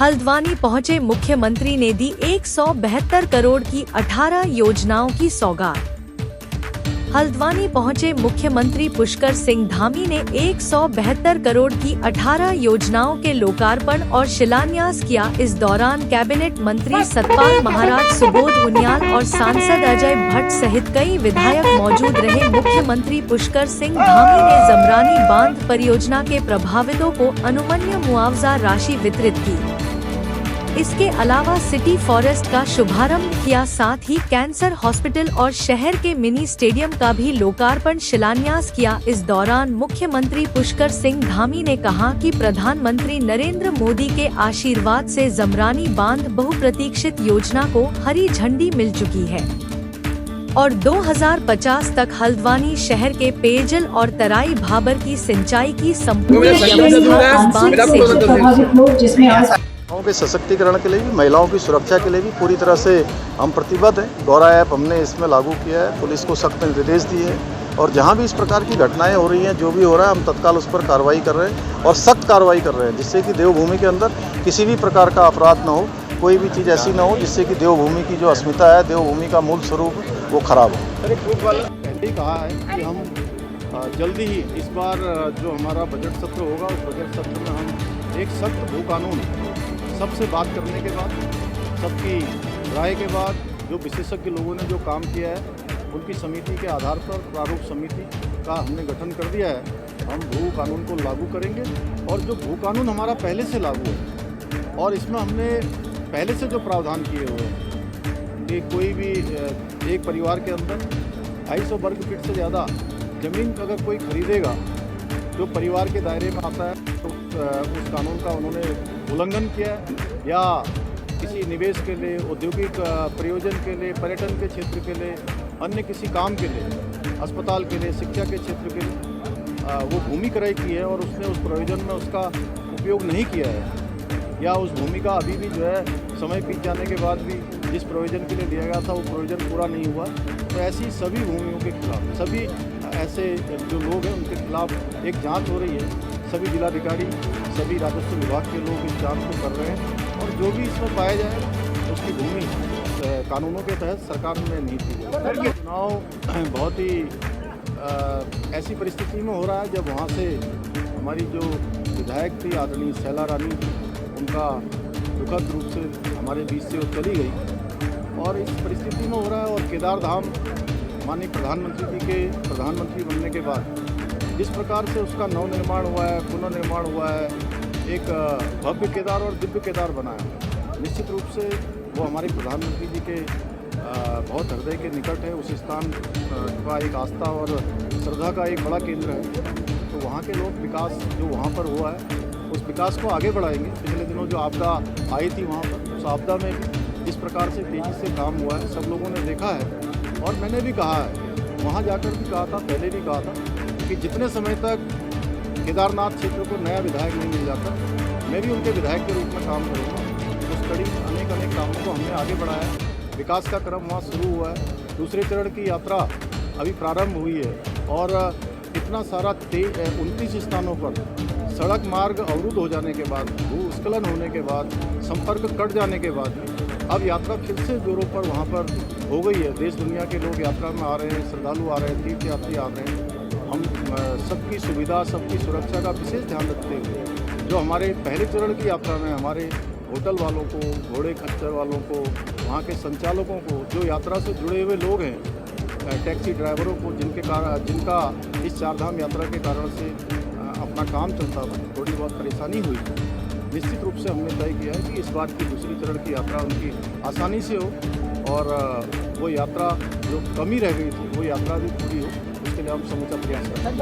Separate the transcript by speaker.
Speaker 1: हल्द्वानी पहुंचे मुख्यमंत्री ने दी 172 करोड़ की 18 योजनाओं की सौगात। हल्द्वानी पहुंचे मुख्यमंत्री पुष्कर सिंह धामी ने 172 करोड़ की 18 योजनाओं के लोकार्पण और शिलान्यास किया। इस दौरान कैबिनेट मंत्री सतपाल महाराज, सुबोध उनियाल और सांसद अजय भट्ट सहित कई विधायक मौजूद रहे। मुख्यमंत्री पुष्कर सिंह धामी ने जमरानी बांध परियोजना के प्रभावितों को अनुमन्य मुआवजा राशि वितरित की। इसके अलावा सिटी फॉरेस्ट का शुभारंभ किया, साथ ही कैंसर हॉस्पिटल और शहर के मिनी स्टेडियम का भी लोकार्पण शिलान्यास किया। इस दौरान मुख्यमंत्री पुष्कर सिंह धामी ने कहा कि प्रधानमंत्री नरेंद्र मोदी के आशीर्वाद से जमरानी बांध बहुप्रतीक्षित योजना को हरी झंडी मिल चुकी है और 2050 तक हल्द्वानी शहर के पेयजल और तराई भाबर की सिंचाई की संपूर्ण व्यवस्था
Speaker 2: महिलाओं के सशक्तिकरण के लिए भी, महिलाओं की सुरक्षा के लिए भी पूरी तरह से हम प्रतिबद्ध हैं। गौरा ऐप हमने इसमें लागू किया है, पुलिस को सख्त निर्देश दिए हैं और जहां भी इस प्रकार की घटनाएं हो रही हैं, जो भी हो रहा है, हम तत्काल उस पर कार्रवाई कर रहे हैं और सख्त कार्रवाई कर रहे हैं, जिससे कि देवभूमि के अंदर किसी भी प्रकार का अपराध न हो, कोई भी चीज़ ऐसी न हो जिससे कि देवभूमि की जो अस्मिता है, देवभूमि का मूल स्वरूप वो खराब हो।
Speaker 3: पहले ही कहा है कि हम जल्दी ही इस बार जो हमारा बजट सत्र होगा, उस बजट सत्र में हम एक सख्त भू कानून सबसे बात करने के बाद, सबकी राय के बाद, जो विशेषज्ञ लोगों ने जो काम किया है उनकी समिति के आधार पर प्रारूप समिति का हमने गठन कर दिया है। हम भू कानून को लागू करेंगे और जो भू कानून हमारा पहले से लागू है और इसमें हमने पहले से जो प्रावधान किए हुए हैं कि कोई भी एक परिवार के अंदर 250 वर्ग फीट से ज़्यादा ज़मीन अगर कोई खरीदेगा जो परिवार के दायरे में आता है तो उस कानून का उन्होंने उल्लंघन किया या किसी निवेश के लिए, औद्योगिक प्रयोजन के लिए, पर्यटन के क्षेत्र के लिए, अन्य किसी काम के लिए, अस्पताल के लिए, शिक्षा के क्षेत्र के लिए वो भूमि क्रय की है और उसने उस प्रयोजन में उसका उपयोग नहीं किया है या उस भूमि का अभी भी जो है समय बीत जाने के बाद भी जिस प्रयोजन के लिए दिया गया था वो प्रयोजन पूरा नहीं हुआ, तो ऐसी सभी भूमियों के खिलाफ, सभी ऐसे जो लोग हैं उनके खिलाफ एक जांच हो रही है। सभी जिलाधिकारी, सभी राजस्व विभाग के लोग इस जांच को कर रहे हैं और जो भी इसमें पाया जाए उसकी भूमि कानूनों के तहत सरकार ने नहीं की। चुनाव बहुत ही ऐसी परिस्थिति में हो रहा है जब वहाँ से हमारी जो विधायक थी आदरणीय शैला रानी, उनका दुखद रूप से हमारे बीच से वो चली गई और इस परिस्थिति में हो रहा है। और केदार धाम माननीय प्रधानमंत्री जी के प्रधानमंत्री बनने के बाद जिस प्रकार से उसका नवनिर्माण हुआ है, पुनर्निर्माण हुआ है, एक भव्य केदार और दिव्य केदार बना है, निश्चित रूप से वो हमारे प्रधानमंत्री जी के बहुत हृदय के निकट है। उस स्थान का एक आस्था और श्रद्धा का एक बड़ा केंद्र है, तो वहाँ के लोग विकास जो वहाँ पर हुआ है उस विकास को आगे बढ़ाएंगे। पिछले दिनों जो आपदा आई थी वहाँ पर, उस आपदा में भी जिस प्रकार से तेज़ी से काम हुआ है सब लोगों ने देखा है और मैंने भी कहा है, वहाँ जाकर भी कहा था, पहले भी कहा था कि जितने समय तक केदारनाथ क्षेत्र को नया विधायक नहीं मिल जाता, मैं भी उनके विधायक के रूप में काम करूँगा। उस कड़ी अनेक कामों को हमने आगे बढ़ाया, विकास का क्रम वहाँ शुरू हुआ है, दूसरे चरण की यात्रा अभी प्रारंभ हुई है और इतना सारा 29 स्थानों पर सड़क मार्ग अवरुद्ध हो जाने के बाद, भूस्खलन होने के बाद, संपर्क कट जाने के बाद अब यात्रा फिर से जोरों पर वहाँ पर हो गई है। देश दुनिया के लोग यात्रा में आ रहे हैं, श्रद्धालु आ रहे हैं, तीर्थयात्री आ रहे हैं। हम सबकी सुविधा, सबकी सुरक्षा का विशेष ध्यान रखते हुए जो हमारे पहले चरण की यात्रा में हमारे होटल वालों को, घोड़े खच्चर वालों को, वहाँ के संचालकों को, जो यात्रा से जुड़े हुए लोग हैं, टैक्सी ड्राइवरों को जिनका इस चारधाम यात्रा के कारण से अपना काम चलता था, थोड़ी बहुत परेशानी हुई, निश्चित रूप से हमने तय किया है कि इस बार की दूसरी चरण की यात्रा उनकी आसानी से हो और वो यात्रा जो कमी रह गई थी वो यात्रा भी पूरी हो, उसके लिए हम समूचा प्रयास करते हैं।